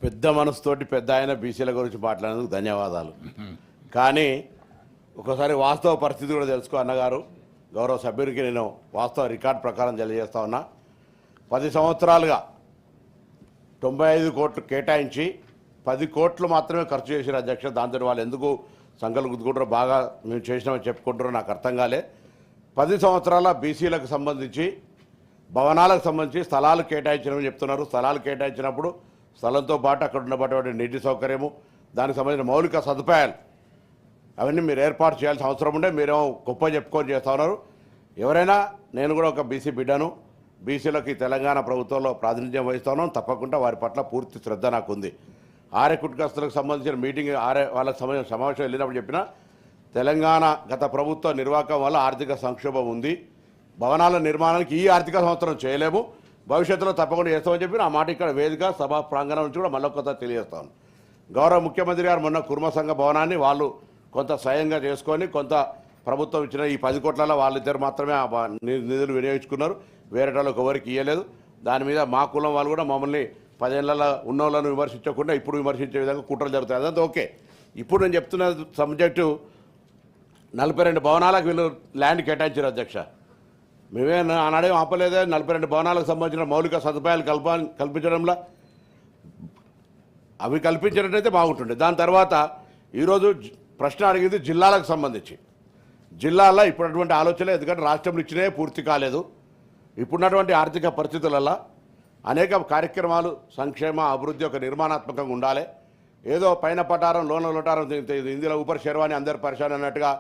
పెద్ద మనసుతోటి పెద్ద ఆయన బీసీల గురించి మాట్లాడేందుకు ధన్యవాదాలు. కానీ ఒకసారి వాస్తవ పరిస్థితి కూడా తెలుసుకో అన్నగారు. గౌరవ సభ్యునికి నేను వాస్తవ రికార్డ్ ప్రకారం తెలియజేస్తా ఉన్నా. 10 సంవత్సరాలుగా 95 కోట్లు కేటాయించి 10 కోట్లు మాత్రమే ఖర్చు చేసిన అధ్యక్ష. దాంతో వాళ్ళు ఎందుకు సంఘాలు గుద్దుకుంటారో బాగా మేము చేసినామని చెప్పుకుంటారో నాకు అర్థం కాలే. 10 సంవత్సరాల బీసీలకు సంబంధించి భవనాలకు సంబంధించి స్థలాలు కేటాయించినని చెప్తున్నారు. స్థలాలు కేటాయించినప్పుడు స్థలంతో పాటు అక్కడ ఉన్నటువంటి నీటి సౌకర్యము, దానికి సంబంధించిన మౌలిక సదుపాయాలు అవన్నీ మీరు ఏర్పాటు చేయాల్సిన అవసరం ఉండే. మీరేమో గొప్ప చెప్పుకొని చేస్తూ ఉన్నారు. ఎవరైనా, నేను కూడా ఒక బీసీ బిడ్డను, బీసీలకి తెలంగాణ ప్రభుత్వంలో ప్రాతినిధ్యం వహిస్తూ ఉన్నాను. తప్పకుండా వారి పట్ల పూర్తి శ్రద్ధ నాకు ఉంది. ఆర్య కుటుంబస్తులకు సంబంధించిన మీటింగ్ వాళ్ళకి సంబంధించిన సమావేశం వెళ్ళినప్పుడు చెప్పిన తెలంగాణ గత ప్రభుత్వ నిర్వాహకం వల్ల ఆర్థిక సంక్షోభం ఉంది. భవనాల నిర్మాణానికి ఈ ఆర్థిక సంవత్సరం చేయలేము, భవిష్యత్తులో తప్పకుండా చేస్తామని చెప్పి ఆ మాట ఇక్కడ వేదిక సభా ప్రాంగణం నుంచి కూడా మళ్ళొకత తెలియజేస్తాను. గౌరవ ముఖ్యమంత్రి గారు మొన్న కుర్మ సంఘ భవనాన్ని వాళ్ళు కొంత స్వయంగా చేసుకొని కొంత ప్రభుత్వం ఇచ్చిన ఈ 10 కోట్లలో వాళ్ళిద్దరు మాత్రమే నిధులు వినియోగించుకున్నారు. వేరేటోళ్ళకి ఎవరికి ఇవ్వలేదు. దాని మీద మా కులం వాళ్ళు కూడా మమ్మల్ని 10 ఏళ్లలో ఉన్నోళ్ళను విమర్శించకుండా ఇప్పుడు విమర్శించే విధంగా కుట్రలు జరుగుతాయి. అదంతా ఓకే. ఇప్పుడు నేను చెప్తున్న సబ్జెక్టు 42 భవనాలకు వీళ్ళు ల్యాండ్ కేటాయించారు అధ్యక్ష. మేమే ఆనాడే ఆపలేదే. 42 భవనాలకు సంబంధించిన మౌలిక సదుపాయాలు కల్పించడంలో అవి కల్పించినట్టయితే బాగుంటుండే. దాని తర్వాత ఈరోజు ప్రశ్న అడిగింది జిల్లాలకు సంబంధించి. జిల్లాల్లో ఇప్పుడున్నటువంటి ఆలోచన, ఎందుకంటే రాష్ట్రంలో ఇచ్చినే పూర్తి కాలేదు. ఇప్పుడున్నటువంటి ఆర్థిక పరిస్థితులలో అనేక కార్యక్రమాలు సంక్షేమ అభివృద్ధి ఒక నిర్మాణాత్మకంగా ఉండాలి. ఏదో పైన పటారం లోన లోటారం ఇందులో ఊపర్ శర్వాణి అందరు పరిశాన్ అన్నట్టుగా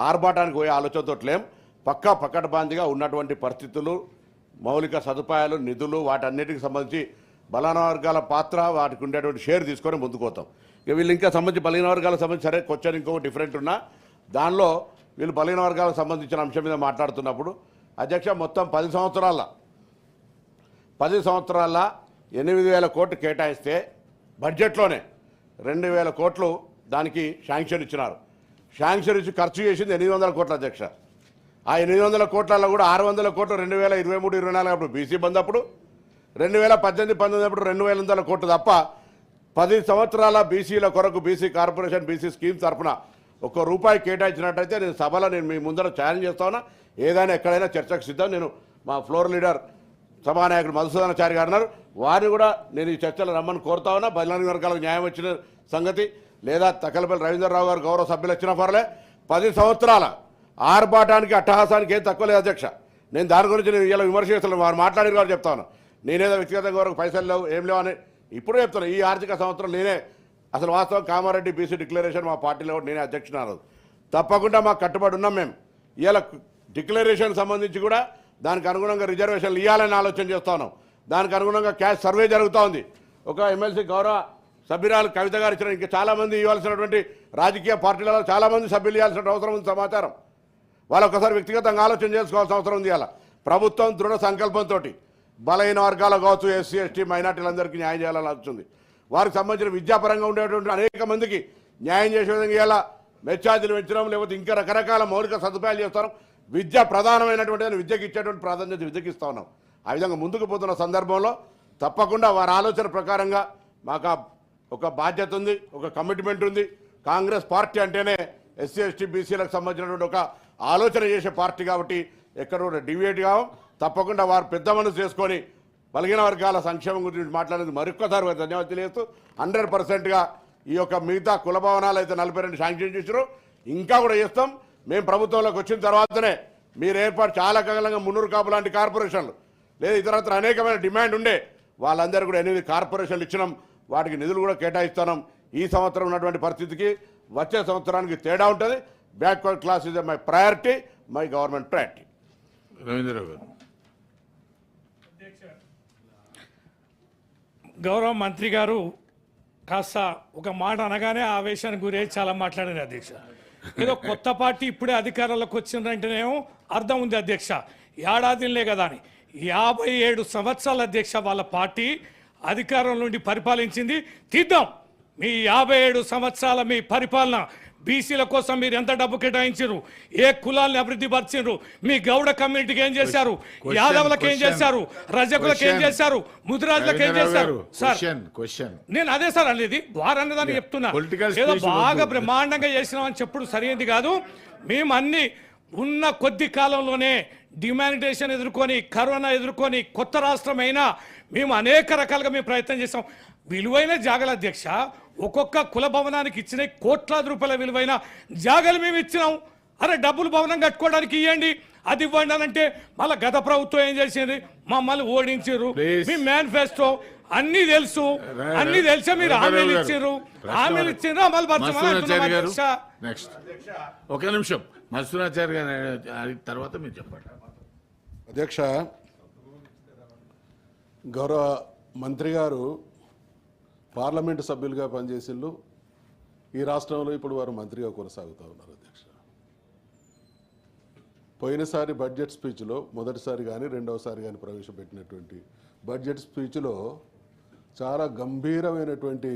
ఆర్భాటానికి పోయే ఆలోచనతో లేం. పక్కడబందిగా ఉన్నటువంటి పరిస్థితులు, మౌలిక సదుపాయాలు, నిధులు, వాటన్నిటికి సంబంధించి బలహీన వర్గాల పాత్ర, వాటికి ఉండేటువంటి షేర్ తీసుకొని ముందుకుపోతాం. ఇక వీళ్ళు ఇంకా సంబంధించి బలహీన వర్గాలకు సంబంధించి సరే క్వశ్చన్ ఇంకో డిఫరెంట్ ఉన్నా దానిలో వీళ్ళు బలహీన వర్గాలకు సంబంధించిన అంశం మీద మాట్లాడుతున్నప్పుడు అధ్యక్ష మొత్తం 10 సంవత్సరాల 8,000 కోట్లు కేటాయిస్తే బడ్జెట్లోనే 2,000 కోట్లు దానికి శాంక్షన్ ఇచ్చినారు. శాంక్షన్ ఇచ్చి ఖర్చు చేసింది 800 కోట్ల అధ్యక్ష. ఆ 800 కోట్లలో కూడా 600 కోట్లు 2023-24 అప్పుడు బీసీ బంద్ అప్పుడు, 2018-19 అప్పుడు 2,000 కోట్లు తప్ప 10 సంవత్సరాల బీసీల కొరకు బీసీ కార్పొరేషన్ బీసీ స్కీమ్ తరఫున ₹1 కేటాయించినట్టయితే నేను మీ ముందర ఛాలెంజ్ చేస్తా ఉన్నా. ఏదైనా ఎక్కడైనా చర్చకు సిద్ధం. నేను మా ఫ్లోర్ లీడర్ సభానాయకుడు మధుసూదనాచారి గారు ఉన్నారు, వారిని కూడా నేను ఈ చర్చలు రమ్మని కోరుతా ఉన్నా. బలహీన వర్గాలకు న్యాయం వచ్చిన సంగతి లేదా తక్కలపల్లి రవీంద్రరావు గారు గౌరవ సభ్యులు వచ్చిన పర్లే. 10 సంవత్సరాల ఆర్భాటానికి అట్టహాసానికి ఏం తక్కువ లేదు అధ్యక్ష. నేను దాని గురించి నేను ఇలా విమర్శ చేస్తున్నాను. వారు మాట్లాడిన వారు చెప్తాను. నేనేదో వ్యక్తిగతంగా వరకు పైసలు లేవు ఏం లేవు అని ఇప్పుడు చెప్తాను. ఈ ఆర్థిక సంవత్సరం నేనే అసలు వాస్తవం కామారెడ్డి బీసీ డిక్లరేషన్ మా పార్టీలో నేనే అధ్యక్షుడు. తప్పకుండా మాకు కట్టుబడి ఉన్నాం. మేము ఇలా డిక్లరేషన్ సంబంధించి కూడా దానికి అనుగుణంగా రిజర్వేషన్లు ఇవ్వాలని ఆలోచన చేస్తా ఉన్నాం. దానికి అనుగుణంగా క్యాష్ సర్వే జరుగుతూ ఉంది. ఒక ఎమ్మెల్సీ గౌరవ సభ్యురాలు కవిత గారు ఇచ్చిన ఇంకా చాలామంది ఇవ్వాల్సినటువంటి రాజకీయ పార్టీలలో చాలామంది సభ్యులు ఇవ్వాల్సిన అవసరం ఉంది. సమాచారం వాళ్ళు ఒకసారి వ్యక్తిగతంగా ఆలోచన చేసుకోవాల్సిన అవసరం ఉంది. ఇలా ప్రభుత్వం దృఢ సంకల్పంతో బలహీన వర్గాలు కావచ్చు, ఎస్సీ ఎస్టీ మైనార్టీలందరికీ న్యాయం చేయాలని ఆలోచింది. వారికి సంబంధించిన విద్యాపరంగా ఉండేటువంటి అనేక మందికి న్యాయం చేసే విధంగా ఇలా మెచ్చార్జీలు పెంచడం, లేకపోతే ఇంకా రకరకాల మౌలిక సదుపాయాలు చేస్తాం. విద్య ప్రధానమైనటువంటి విద్యకి ఇచ్చేటువంటి ప్రాధాన్యత విద్యకి ఇస్తా ఉన్నాం. ఆ విధంగా ముందుకు పోతున్న సందర్భంలో తప్పకుండా వారి ఆలోచన ప్రకారంగా మాకు ఒక బాధ్యత ఉంది, ఒక కమిట్మెంట్ ఉంది. కాంగ్రెస్ పార్టీ అంటేనే ఎస్సీ ఎస్టీ బీసీలకు సంబంధించినటువంటి ఒక ఆలోచన చేసే పార్టీ కాబట్టి ఎక్కడ కూడా డివియేట్ కావం. తప్పకుండా వారు పెద్ద మనసు చేసుకొని బలహీన వర్గాల సంక్షేమం గురించి మాట్లాడేది మరొక్కసారి ధన్యవాదాలు తెలియజేస్తూ 100%గా ఈ యొక్క మిగతా కుల భవనాలు అయితే 42 శాంక్షన్ చేశారు, ఇంకా కూడా చేస్తాం. మేము ప్రభుత్వంలోకి వచ్చిన తర్వాతనే మీరు ఏర్పాటు చాలా కాలంగా మున్నూరు కాపు లాంటి కార్పొరేషన్లు లేదా ఇతరత్ర అనేకమైన డిమాండ్ ఉండే వాళ్ళందరూ కూడా 8 కార్పొరేషన్లు ఇచ్చినాం. వాటికి నిధులు కూడా కేటాయిస్తున్నాం. ఈ సంవత్సరం ఉన్నటువంటి పరిస్థితికి వచ్చే సంవత్సరానికి తేడా ఉంటుంది. Backward class is my priority, my government priority. Ravindra Rao గారు. గౌరవ మంత్రి గారు కాస్త ఒక మాట అనగానే ఆవేశానికి గురై చాలా మాట్లాడారు అధ్యక్ష. ఏదో కొత్త పార్టీ ఇప్పుడే అధికారంలోకి వచ్చిందంటేనేమో అర్థం ఉంది అధ్యక్ష, ఏడాదిలే కదా అని. 57 సంవత్సరాల అధ్యక్ష వాళ్ళ పార్టీ అధికారం నుండి పరిపాలించింది. తీద్దాం మీ 57 సంవత్సరాల మీ పరిపాలన బీసీల కోసం మీరు ఎంత డబ్బు కేటాయించారు, ఏ కులాలను అభివృద్ధి పరిచారు, మీ గౌడ కమ్యూనిటీకి ఏం చేశారు, యాదవులకు ఏం చేశారు, రజకులకు ఏం చేశారు, ముదిరాజులకు ఏం చేశారు సార్? నేను అదే సార్ అనేది వారన్నదాన్ని చెప్తున్నా. ఏదో బాగా బ్రహ్మాండంగా చేసినామని చెప్పుడు సరైనది కాదు. మేము అన్ని ఉన్న కొద్ది కాలంలోనే డిమానిటేషన్ ఎదుర్కొని, కరోనా ఎదుర్కొని, కొత్త రాష్ట్రమైనా మేము అనేక రకాలుగా మేము ప్రయత్నం చేసాం. విలువైన జాగల అధ్యక్ష, ఒక్కొక్క కుల భవనానికి ఇచ్చిన కోట్లాది రూపాయల విలువైన జాగలు మేము ఇచ్చినాం. అరే డబ్బులు భవనం కట్టుకోవడానికి ఇవ్వండి, అది ఇవ్వండి అని అంటే మళ్ళీ గత ప్రభుత్వం ఏం చేసింది, మమ్మల్ని ఓడించారు. మీ మేనిఫెస్టో అన్ని తెలుసు, అన్ని తెలిసే మీరు హామీలు ఇచ్చారు, అమలు పరచమని అధ్యక్ష. నెక్స్ట్ ఒక నిమిషం మధుసూదనాచారి గారి తర్వాత మీరు చెప్పండి. అధ్యక్ష, గౌరవ మంత్రి గారు పార్లమెంటు సభ్యులుగా పనిచేసిళ్ళు, ఈ రాష్ట్రంలో ఇప్పుడు వారు మంత్రిగా కొనసాగుతూ ఉన్నారు. అధ్యక్ష, పోయినసారి బడ్జెట్ స్పీచ్లో మొదటిసారి కానీ రెండవసారి కానీ ప్రవేశపెట్టినటువంటి బడ్జెట్ స్పీచ్లో చాలా గంభీరమైనటువంటి